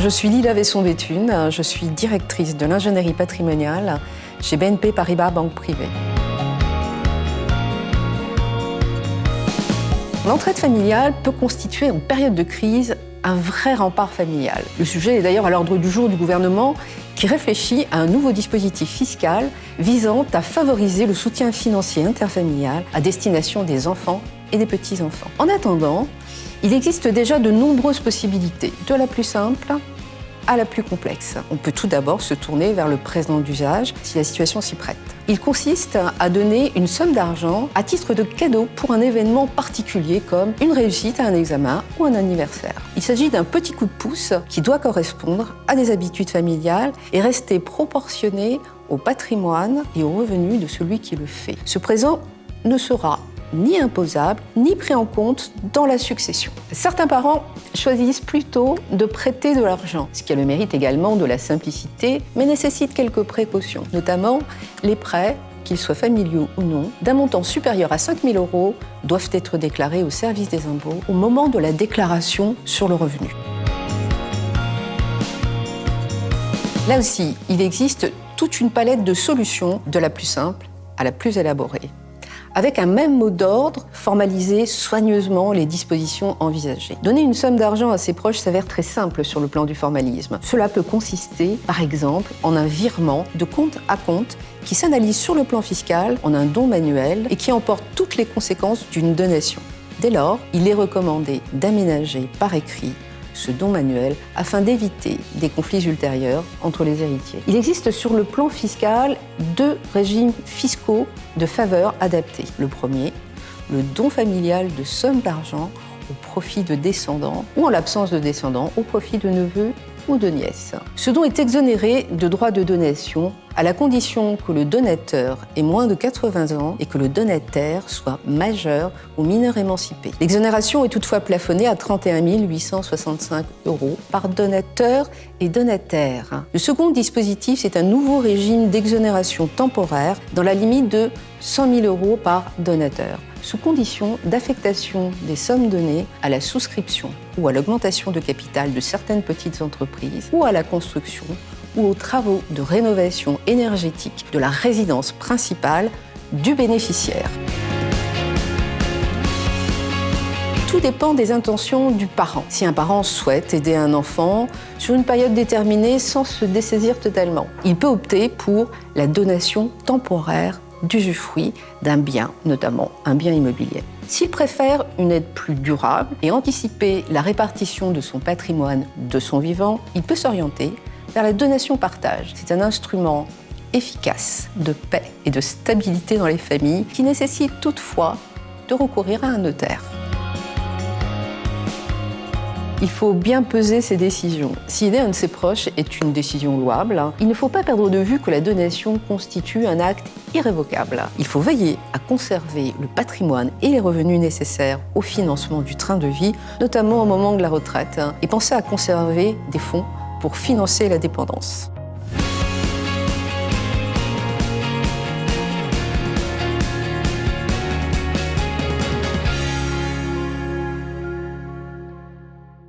Je suis Lila Vesson-Béthune, je suis directrice de l'ingénierie patrimoniale chez BNP Paribas Banque Privée. L'entraide familiale peut constituer en période de crise un vrai rempart familial. Le sujet est d'ailleurs à l'ordre du jour du gouvernement qui réfléchit à un nouveau dispositif fiscal visant à favoriser le soutien financier interfamilial à destination des enfants et des petits-enfants. En attendant, il existe déjà de nombreuses possibilités, de la plus simple à la plus complexe. On peut tout d'abord se tourner vers le présent d'usage si la situation s'y prête. Il consiste à donner une somme d'argent à titre de cadeau pour un événement particulier comme une réussite à un examen ou un anniversaire. Il s'agit d'un petit coup de pouce qui doit correspondre à des habitudes familiales et rester proportionné au patrimoine et aux revenus de celui qui le fait. Ce présent ne sera ni imposable, ni pris en compte dans la succession. Certains parents choisissent plutôt de prêter de l'argent, ce qui a le mérite également de la simplicité, mais nécessite quelques précautions, notamment les prêts, qu'ils soient familiaux ou non, d'un montant supérieur à 5 000 € doivent être déclarés au service des impôts au moment de la déclaration sur le revenu. Là aussi, il existe toute une palette de solutions, de la plus simple à la plus élaborée. Avec un même mot d'ordre, formaliser soigneusement les dispositions envisagées. Donner une somme d'argent à ses proches s'avère très simple sur le plan du formalisme. Cela peut consister, par exemple, en un virement de compte à compte qui s'analyse sur le plan fiscal en un don manuel et qui emporte toutes les conséquences d'une donation. Dès lors, il est recommandé d'aménager par écrit ce don manuel afin d'éviter des conflits ultérieurs entre les héritiers. Il existe sur le plan fiscal 2 régimes fiscaux de faveur adaptés. Le premier, le don familial de sommes d'argent au profit de descendants ou en l'absence de descendants au profit de neveux ou de nièces. Ce don est exonéré de droits de donation à la condition que le donateur ait moins de 80 ans et que le donataire soit majeur ou mineur émancipé. L'exonération est toutefois plafonnée à 31 865 € par donateur et donataire. Le second dispositif, c'est un nouveau régime d'exonération temporaire dans la limite de 100 000 € par donateur, sous condition d'affectation des sommes données à la souscription ou à l'augmentation de capital de certaines petites entreprises ou à la construction ou aux travaux de rénovation énergétique de la résidence principale du bénéficiaire. Tout dépend des intentions du parent. Si un parent souhaite aider un enfant sur une période déterminée sans se dessaisir totalement, il peut opter pour la donation temporaire d'usufruit d'un bien, notamment un bien immobilier. S'il préfère une aide plus durable et anticiper la répartition de son patrimoine de son vivant, il peut s'orienter vers la donation-partage. C'est un instrument efficace de paix et de stabilité dans les familles qui nécessite toutefois de recourir à un notaire. Il faut bien peser ses décisions. Si aider un de ses proches est une décision louable, il ne faut pas perdre de vue que la donation constitue un acte irrévocable. Il faut veiller à conserver le patrimoine et les revenus nécessaires au financement du train de vie, notamment au moment de la retraite, et penser à conserver des fonds pour financer la dépendance.